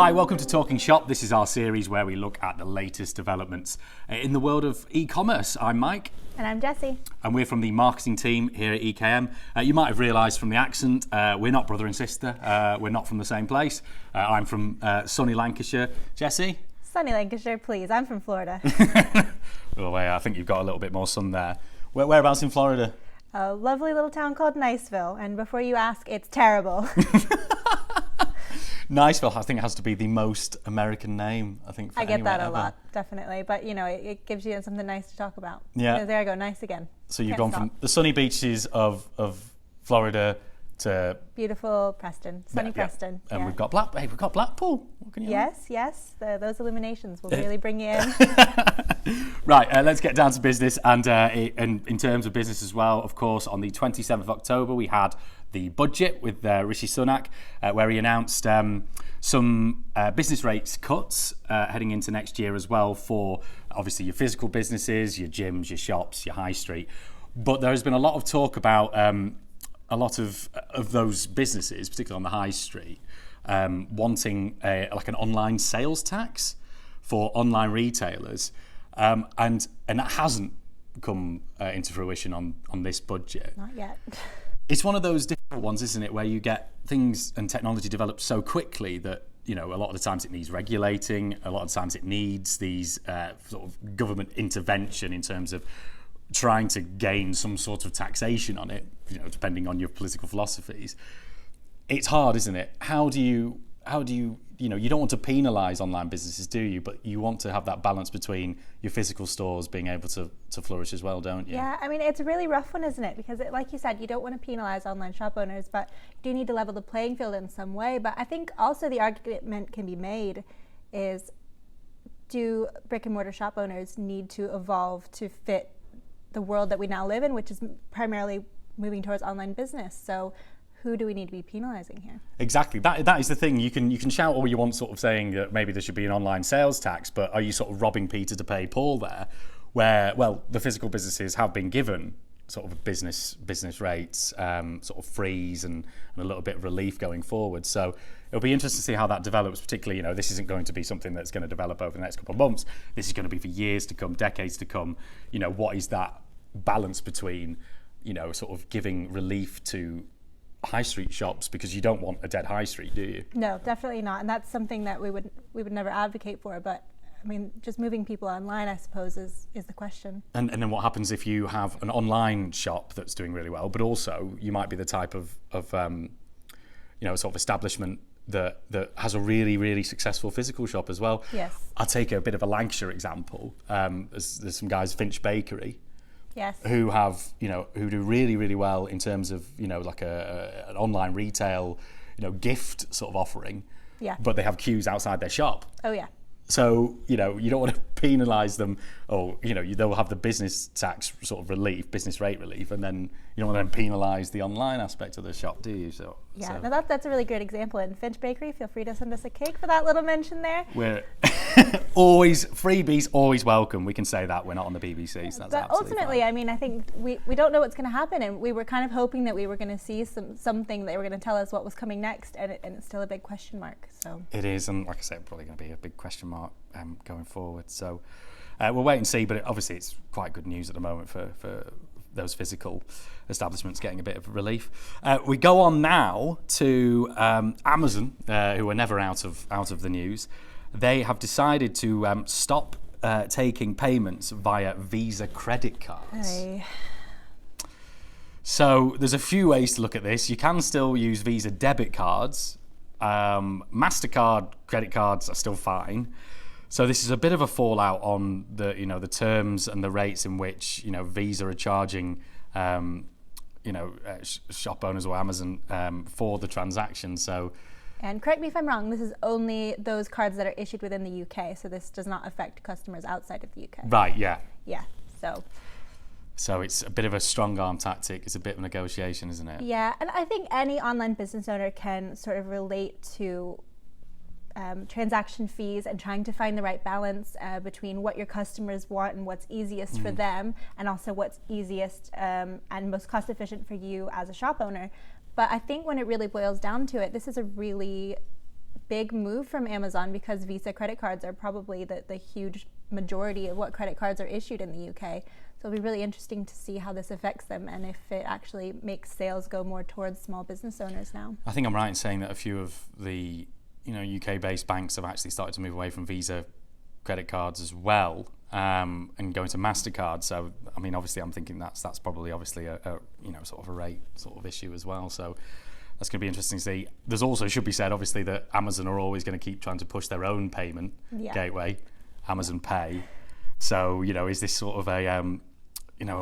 Hi, welcome to Talking Shop. This is our series where we look at the latest developments in the world of e-commerce. I'm Mike. And I'm Jessie. And we're from the marketing team here at EKM. You might have realised from the accent, we're not brother and sister. We're not from the same place. I'm from sunny Lancashire. Jessie? Sunny Lancashire, please. I'm from Florida. Well, I think you've got a little bit more sun there. Whereabouts in Florida? A lovely little town called Niceville. And before you ask, it's terrible. Niceville, I think, has to be the most American name, I think, for I get that a ever. lot, definitely. But, you know, it gives you something nice to talk about. Yeah. There I go, nice again. So you've gone from the sunny beaches of Florida to beautiful Preston, sunny Preston. And we've got Blackpool. What can you Yes. Those illuminations will really bring you in. Right, let's get down to business. And in terms of business as well, of course, on the 27th of October, we had the budget with Rishi Sunak, where he announced some business rates cuts heading into next year as well for obviously your physical businesses, your gyms, your shops, your high street. But there has been a lot of talk about a lot of those businesses, particularly on the high street, wanting like an online sales tax for online retailers, and that hasn't come into fruition on this budget. Not yet. It's one of those difficult ones, isn't it, where you get things and technology developed so quickly that, you know, a lot of the times it needs regulating, a lot of the times it needs these sort of government intervention in terms of trying to gain some sort of taxation on it, you know, depending on your political philosophies. It's hard, isn't it? How do you you know, you don't want to penalise online businesses, do you? But you want to have that balance between your physical stores being able to flourish as well, don't you? Yeah, I mean, it's a really rough one, isn't it? Because like you said, you don't want to penalise online shop owners, but you do need to level the playing field in some way. But I think also the argument can be made is, do brick and mortar shop owners need to evolve to fit the world that we now live in, which is primarily moving towards online business? So who do we need to be penalising here? Exactly. That is the thing. You can shout all you want, sort of saying that maybe there should be an online sales tax, but are you sort of robbing Peter to pay Paul there? Where, well, the physical businesses have been given sort of business rates, sort of freeze and a little bit of relief going forward. So it'll be interesting to see how that develops, particularly, you know, this isn't going to be something that's going to develop over the next couple of months. This is going to be for years to come, decades to come. You know, what is that balance between, you know, sort of giving relief to high street shops, because you don't want a dead high street, do you? No, definitely not. And that's something that we would never advocate for. But I mean, just moving people online, I suppose, is the question. And then what happens if you have an online shop that's doing really well, but also you might be the type of you know, sort of establishment that has a really, really successful physical shop as well. Yes. I'll take a bit of a Lancashire example. There's some guys, Finch Bakery. Yes. Who do really, really well in terms of, you know, like an online retail, you know, gift sort of offering. Yeah. But they have queues outside their shop. Oh yeah. So, you know, you don't want to penalise them, or, you know, they'll have the business tax sort of relief, business rate relief, and then you don't want to penalise the online aspect of the shop, do you? Yeah, no, that's a really great example. And Finch Bakery, feel free to send us a cake for that little mention there. We're always, freebies, always welcome. We can say that. We're not on the BBC, so that's but ultimately, fine. I mean, I think we don't know what's going to happen, and we were kind of hoping that we were going to see something, they were going to tell us what was coming next, and it's still a big question mark. So it is, and like I said, probably going to be a big question mark going forward. So we'll wait and see, but obviously it's quite good news at the moment for those physical establishments getting a bit of relief. We go on now to Amazon, who are never out of the news. They have decided to stop taking payments via Visa credit cards. Hey. So there's a few ways to look at this. You can still use Visa debit cards. MasterCard credit cards are still fine. So this is a bit of a fallout on the, you know, the terms and the rates in which, you know, Visa are charging, shop owners or Amazon for the transaction. So, and correct me if I'm wrong, this is only those cards that are issued within the UK. So this does not affect customers outside of the UK. Right. Yeah. Yeah. So it's a bit of a strong arm tactic. It's a bit of a negotiation, isn't it? Yeah, and I think any online business owner can sort of relate to transaction fees and trying to find the right balance between what your customers want and what's easiest for them, and also what's easiest and most cost efficient for you as a shop owner. But I think when it really boils down to it, this is a really big move from Amazon because Visa credit cards are probably the huge majority of what credit cards are issued in the UK. So it'll be really interesting to see how this affects them and if it actually makes sales go more towards small business owners now. I think I'm right in saying that a few of the UK-based banks have actually started to move away from Visa credit cards as well, and going to MasterCard. So I mean, obviously, I'm thinking that's probably obviously a sort of a rate sort of issue as well. So that's going to be interesting to see. There's also, should be said, obviously, that Amazon are always going to keep trying to push their own payment gateway, Amazon Pay. So is this sort of a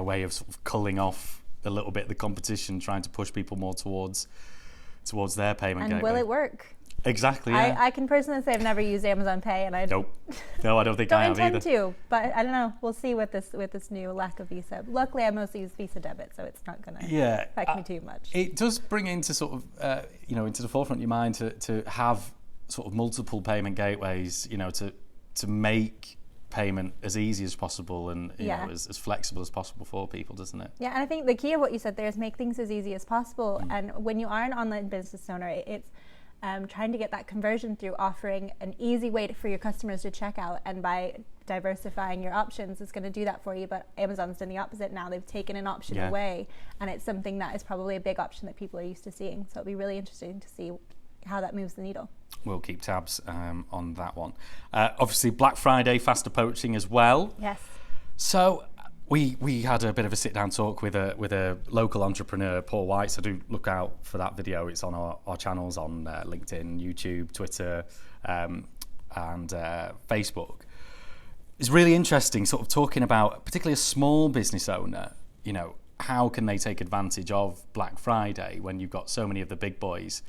way of sort of culling off a little bit the competition, trying to push people more towards their payment gateway? And will it work? Exactly. Yeah. I can personally say I've never used Amazon Pay, and I no, I don't think I have either. Don't intend to, but I don't know. We'll see with this new lack of Visa. Luckily, I mostly use Visa debit, so it's not going to affect me too much. It does bring into sort of into the forefront of your mind to have sort of multiple payment gateways, to make payment as easy as possible and as flexible as possible for people, doesn't it? Yeah, and I think the key of what you said there is make things as easy as possible. And when you are an online business owner, it's trying to get that conversion through offering an easy way for your customers to check out, and by diversifying your options, it's going to do that for you. But Amazon's done the opposite now. They've taken an option away, and it's something that is probably a big option that people are used to seeing. So it'll be really interesting to see how that moves the needle. We'll keep tabs on that one. Obviously, Black Friday fast approaching as well. Yes. So we had a bit of a sit-down talk with a local entrepreneur, Paul White. So do look out for that video. It's on our channels on LinkedIn, YouTube, Twitter, and Facebook. It's really interesting, sort of talking about particularly a small business owner. How can they take advantage of Black Friday when you've got so many of the big boys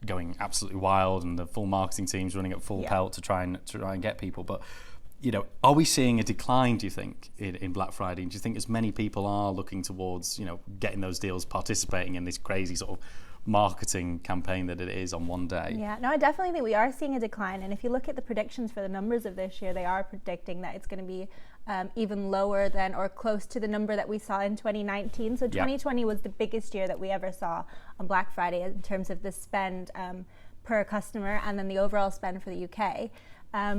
going absolutely wild, and the full marketing teams running at full pelt to try and get people. But are we seeing a decline, do you think, in Black Friday? And do you think as many people are looking towards getting those deals, participating in this crazy sort of marketing campaign that it is on one day? Yeah, no, I definitely think we are seeing a decline. And if you look at the predictions for the numbers of this year, they are predicting that it's going to be even lower than or close to the number that we saw in 2019. So 2020 was the biggest year that we ever saw on Black Friday in terms of the spend per customer and then the overall spend for the UK.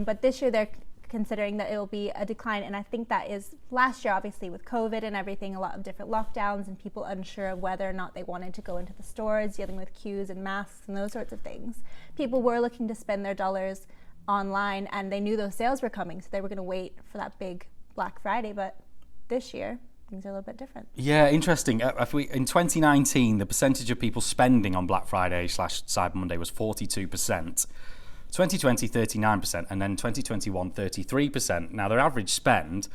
But this year they're considering that it will be a decline, and I think that is last year, obviously with COVID and everything, a lot of different lockdowns and people unsure of whether or not they wanted to go into the stores, dealing with queues and masks and those sorts of things. People were looking to spend their dollars online, and they knew those sales were coming, so they were going to wait for that big Black Friday. But this year things are a little bit different. Yeah, interesting. In 2019, the percentage of people spending on Black Friday / Cyber Monday was 42%. 2020, 39%, and then 2021, 33%. Now, their average spend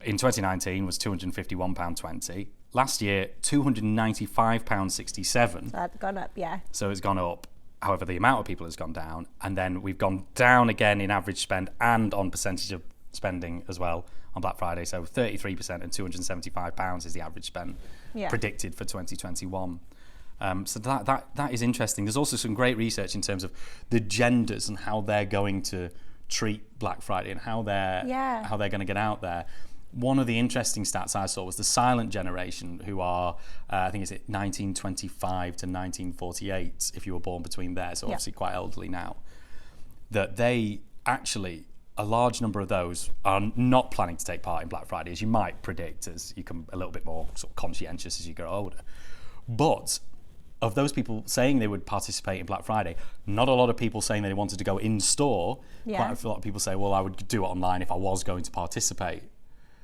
in 2019 was £251.20. Last year, £295.67. So that's gone up, yeah. So it's gone up. However, the amount of people has gone down. And then we've gone down again in average spend and on percentage of spending as well on Black Friday. So 33% and £275 is the average spend predicted for 2021. So that is interesting. There's also some great research in terms of the genders and how they're going to treat Black Friday and how they're going to get out there. One of the interesting stats I saw was the silent generation, who are I think it's 1925 to 1948 if you were born between there, so obviously quite elderly now. That they actually, a large number of those are not planning to take part in Black Friday, as you might predict, as you become a little bit more sort of conscientious as you grow older. But of those people saying they would participate in Black Friday, not a lot of people saying they wanted to go in store. Quite a lot of people say, well, I would do it online if I was going to participate.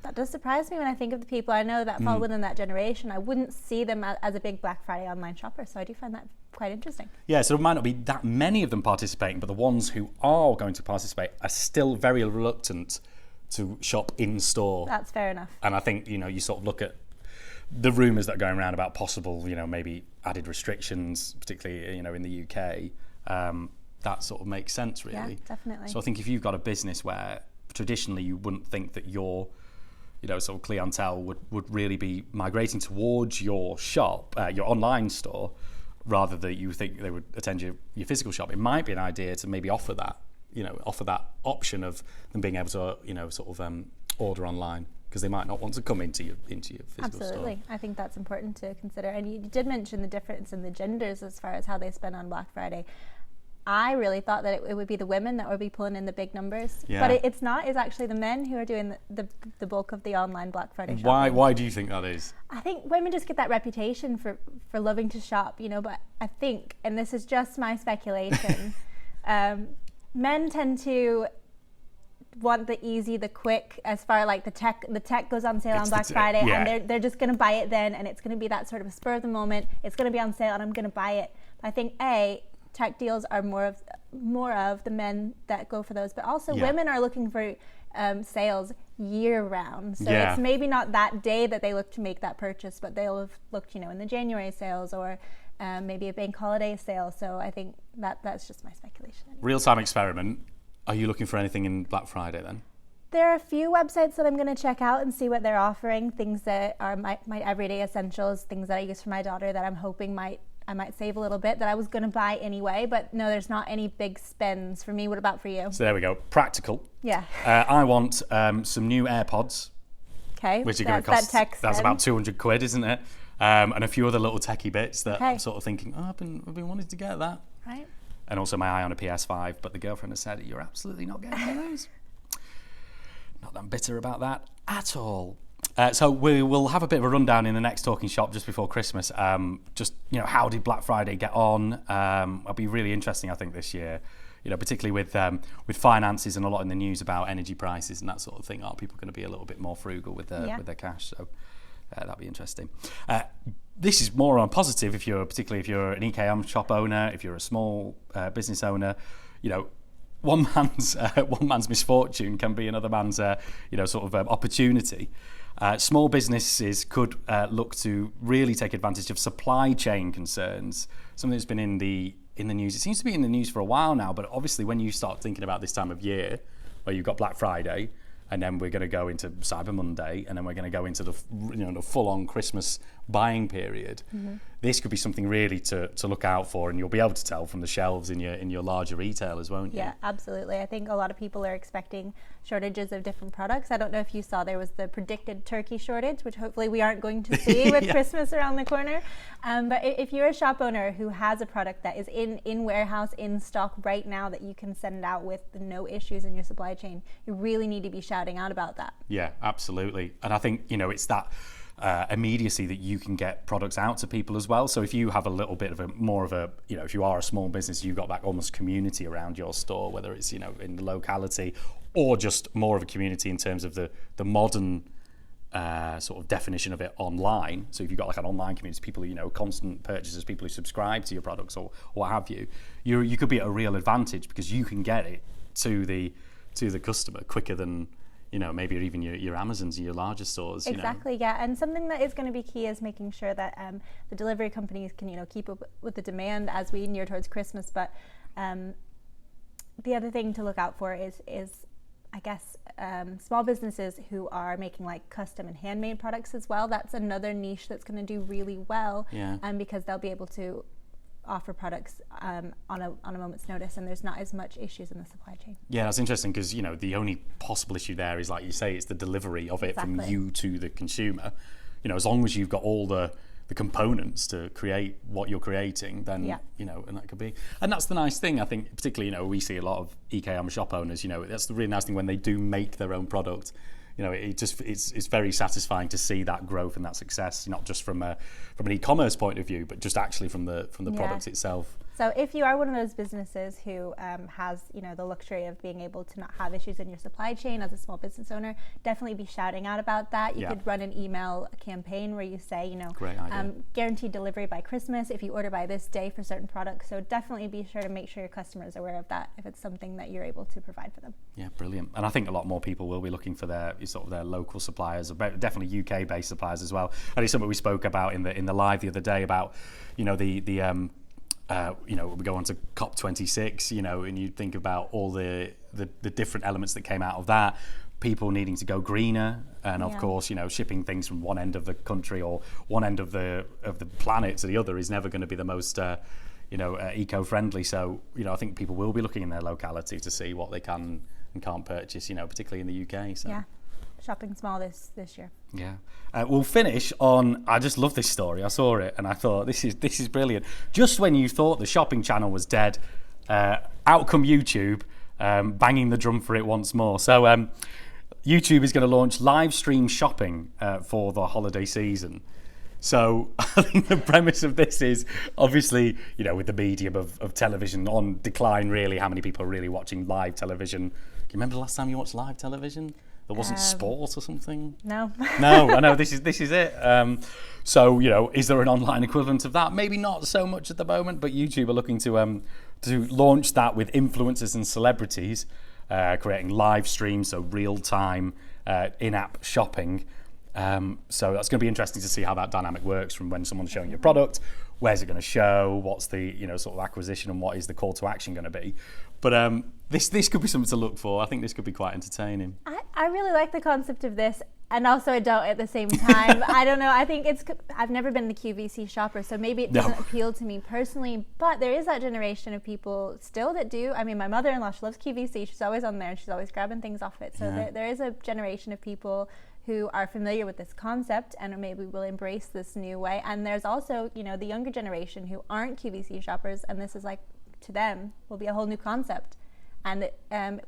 That does surprise me when I think of the people I know that fall within that generation. I wouldn't see them as a big Black Friday online shopper, so I do find that quite interesting. Yeah, so there might not be that many of them participating, but the ones who are going to participate are still very reluctant to shop in store. That's fair enough. And I think, you sort of look at the rumours that are going around about possible, maybe added restrictions, particularly, in the UK, that sort of makes sense, really. Yeah, definitely. So I think if you've got a business where traditionally you wouldn't think that your, sort of clientele would really be migrating towards your shop, your online store, rather than you think they would attend your physical shop, it might be an idea to maybe offer that option of them being able to, order online. because they might not want to come into your physical Absolutely. store. I think that's important to consider. And you did mention the difference in the genders as far as how they spend on Black Friday. I really thought that it would be the women that would be pulling in the big numbers, but it's not. It's actually the men who are doing the bulk of the online Black Friday shopping. Why do you think that is? I think women just get that reputation for loving to shop, but I think, and this is just my speculation, men tend to want the easy, the quick, as far like the tech goes on sale on Black Friday, and they're just going to buy it then, and it's going to be that sort of spur of the moment. It's going to be on sale, and I'm going to buy it. But I think tech deals are more of the men that go for those, but also women are looking for sales year round. So it's maybe not that day that they look to make that purchase, but they'll have looked, in the January sales or maybe a bank holiday sale. So I think that's just my speculation. Real-time experiment. Are you looking for anything in Black Friday then? There are a few websites that I'm going to check out and see what they're offering, things that are my everyday essentials, things that I use for my daughter that I'm hoping I might save a little bit that I was going to buy anyway, but no, there's not any big spends for me. What about for you? So there we go. Practical. Yeah. I want some new AirPods. Okay. Which are going to cost, that's about 200 quid, isn't it? And a few other little techie bits that I'm sort of thinking, I've been wanting to get that. Right. And also my eye on a PS5, but the girlfriend has said, you're absolutely not getting one of those. Not that I'm bitter about that at all. So we will have a bit of a rundown in the next Talking Shop just before Christmas. Just, how did Black Friday get on? It'll be really interesting, I think, this year. Particularly with finances and a lot in the news about energy prices and that sort of thing. Are people going to be a little bit more frugal with their cash? So that'll be interesting. This is more on a positive, particularly if you're an e-com shop owner, if you're a small business owner. One man's misfortune can be another man's opportunity. Small businesses could look to really take advantage of supply chain concerns. Something that's been in the news. It seems to be in the news for a while now, but obviously when you start thinking about this time of year, where you've got Black Friday, and then we're going to go into Cyber Monday, and then we're going to go into the full-on Christmas buying period. Mm-hmm. This could be something really to look out for, and you'll be able to tell from the shelves in your larger retailers, won't you? Yeah, absolutely. I think a lot of people are expecting shortages of different products. I don't know if you saw there was the predicted turkey shortage, which hopefully we aren't going to see with Christmas around the corner. But if you're a shop owner who has a product that is in warehouse, in stock right now that you can send out with no issues in your supply chain, you really need to be shouting out about that. Yeah, absolutely. And I think, it's that immediacy that you can get products out to people as well. So if you have a little bit of if you are a small business, you've got that almost community around your store, whether it's, in the locality or just more of a community in terms of the modern sort of definition of it online. So if you've got like an online community, people who, constant purchasers, people who subscribe to your products or what have you, you could be at a real advantage because you can get it to the customer quicker than, maybe even your Amazons and your larger stores. Exactly, yeah. And something that is going to be key is making sure that the delivery companies can, keep up with the demand as we near towards Christmas. But the other thing to look out for is I guess, small businesses who are making like custom and handmade products as well. That's another niche that's going to do really well, because they'll be able to offer products on a moment's notice, and there's not as much issues in the supply chain. Yeah, that's interesting because the only possible issue there is, like you say, it's the delivery of it from you to the consumer. As long as you've got all the components to create what you're creating, then and that could be. And that's the nice thing, I think, particularly we see a lot of e-com shop owners. That's the really nice thing when they do make their own product. It's very satisfying to see that growth and that success, not just from an e-commerce point of view, but just actually from the product itself. So if you are one of those businesses who has, the luxury of being able to not have issues in your supply chain as a small business owner, definitely be shouting out about that. You could run an email campaign where you say, Great idea. Guaranteed delivery by Christmas if you order by this day for certain products. So definitely be sure to make sure your customers are aware of that if it's something that you're able to provide for them. Yeah, brilliant. And I think a lot more people will be looking for their local suppliers, definitely UK-based suppliers as well. And it's something we spoke about in the live the other day about, we go on to COP26, and you think about all the different elements that came out of that, people needing to go greener, and of course, shipping things from one end of the country or one end of the planet to the other is never going to be the most eco-friendly. So, I think people will be looking in their locality to see what they can and can't purchase, particularly in the UK. So. Yeah. shopping small this year. Yeah. We'll finish on, I just love this story. I saw it and I thought, this is brilliant. Just when you thought the shopping channel was dead, out come YouTube, banging the drum for it once more. So YouTube is going to launch live stream shopping for the holiday season. So I think the premise of this is obviously, with the medium of television on decline, really, how many people are really watching live television? Do you remember the last time you watched live television? There wasn't sport or something? No. No, I know, this is it. So, is there an online equivalent of that? Maybe not so much at the moment, but YouTube are looking to launch that with influencers and celebrities, creating live streams, so real-time in-app shopping. So that's going to be interesting to see how that dynamic works from when someone's showing your product, where's it going to show, what's the sort of acquisition, and what is the call to action going to be. But this could be something to look for. I think this could be quite entertaining. I really like the concept of this, and also I don't at the same time. I don't know. I think I've never been the QVC shopper, so maybe it doesn't appeal to me personally. But there is that generation of people still that do. I mean, my mother-in-law, she loves QVC. She's always on there, and she's always grabbing things off it. So there is a generation of people who are familiar with this concept and maybe will embrace this new way. And there's also, the younger generation who aren't QVC shoppers, and this is like, to them, will be a whole new concept. And it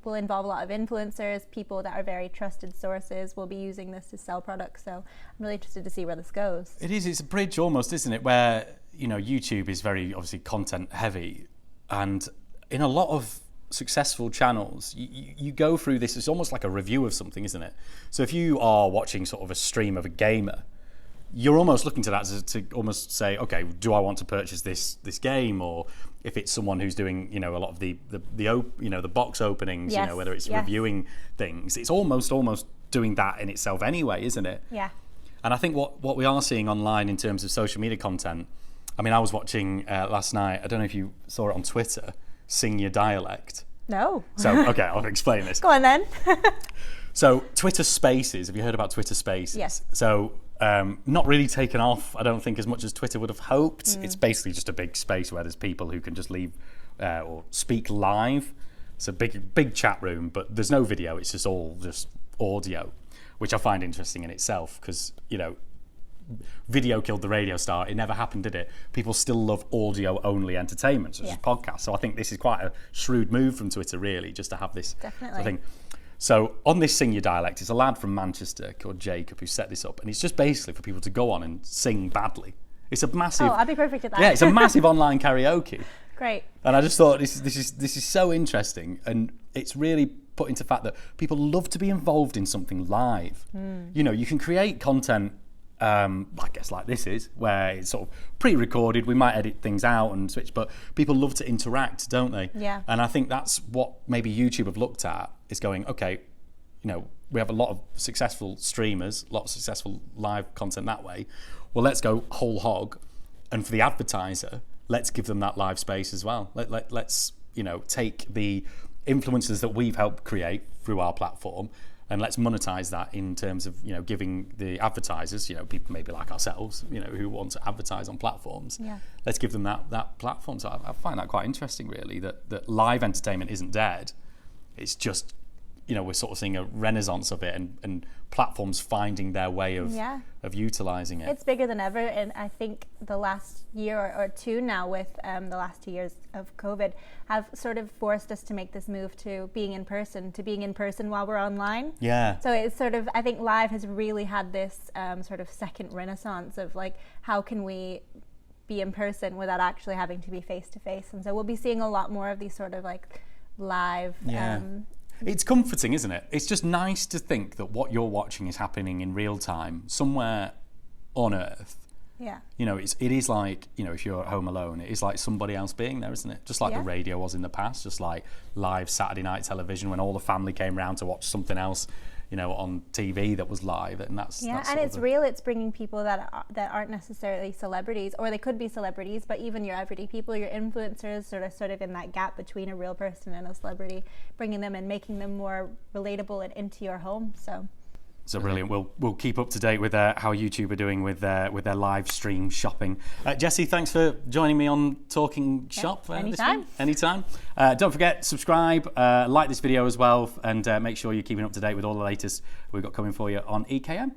will involve a lot of influencers, people that are very trusted sources will be using this to sell products. So I'm really interested to see where this goes. It's a bridge almost, isn't it? Where, YouTube is very obviously content heavy. And in a lot of successful channels, you go through this, it's almost like a review of something, isn't it? So if you are watching sort of a stream of a gamer, you're almost looking to that to almost say, okay, do I want to purchase this game? Or if it's someone who's doing, a lot of the box openings, yes. Whether it's reviewing things, it's almost doing that in itself anyway, isn't it? Yeah. And I think what we are seeing online in terms of social media content, I mean, I was watching last night, I don't know if you saw it on Twitter, Sing Your Dialect. No. So, okay, I'll explain this. Go on then. So, Twitter Spaces, have you heard about Twitter Spaces? Yes. So, not really taken off, I don't think, as much as Twitter would have hoped. It's basically just a big space where there's people who can just leave or speak live. It's a big chat room, but there's no video, it's just all just audio, which I find interesting in itself because, video killed the radio star. It never happened, did it? People still love audio-only entertainment, such as podcasts. So I think this is quite a shrewd move from Twitter, really, just to have this sort of thing. So on this Sing Your Dialect, it's a lad from Manchester called Jacob who set this up, and it's just basically for people to go on and sing badly. It's a massive... Oh, I'd be perfect at that. Yeah, it's a massive online karaoke. Great. And I just thought this is so interesting, and it's really put into fact that people love to be involved in something live. You can create content, I guess like this is, where it's sort of pre-recorded, we might edit things out and switch, but people love to interact, don't they? Yeah. And I think that's what maybe YouTube have looked at, is going, okay, we have a lot of successful streamers, a lot of successful live content that way. Well, let's go whole hog, and for the advertiser, let's give them that live space as well. Let's take the influencers that we've helped create through our platform, and let's monetize that in terms of giving the advertisers, people maybe like ourselves, who want to advertise on platforms. Yeah. Let's give them that platform. So I find that quite interesting, really, that live entertainment isn't dead. It's just we're sort of seeing a renaissance of it, and platforms finding their way of utilizing it. It's bigger than ever, and I think the last year or two now, with the last 2 years of COVID, have sort of forced us to make this move to being in person while we're online. Yeah. So it's sort of, I think live has really had this sort of second renaissance of like, how can we be in person without actually having to be face to face? And so we'll be seeing a lot more of these sort of like live. It's comforting, isn't it? It's just nice to think that what you're watching is happening in real time somewhere on Earth. Yeah. It is like, if you're at home alone, it is like somebody else being there, isn't it? Just like the radio was in the past, just like live Saturday night television when all the family came round to watch something else, on TV that was live, and that's and it's real. It's bringing people that aren't necessarily celebrities, or they could be celebrities, but even your everyday people, your influencers, sort of in that gap between a real person and a celebrity, bringing them and making them more relatable and into your home. So So brilliant. We'll keep up to date with how YouTube are doing with their live stream shopping. Jessie, thanks for joining me on Talking Shop. Anytime. Anytime. Don't forget, subscribe, like this video as well, and make sure you're keeping up to date with all the latest we've got coming for you on EKM.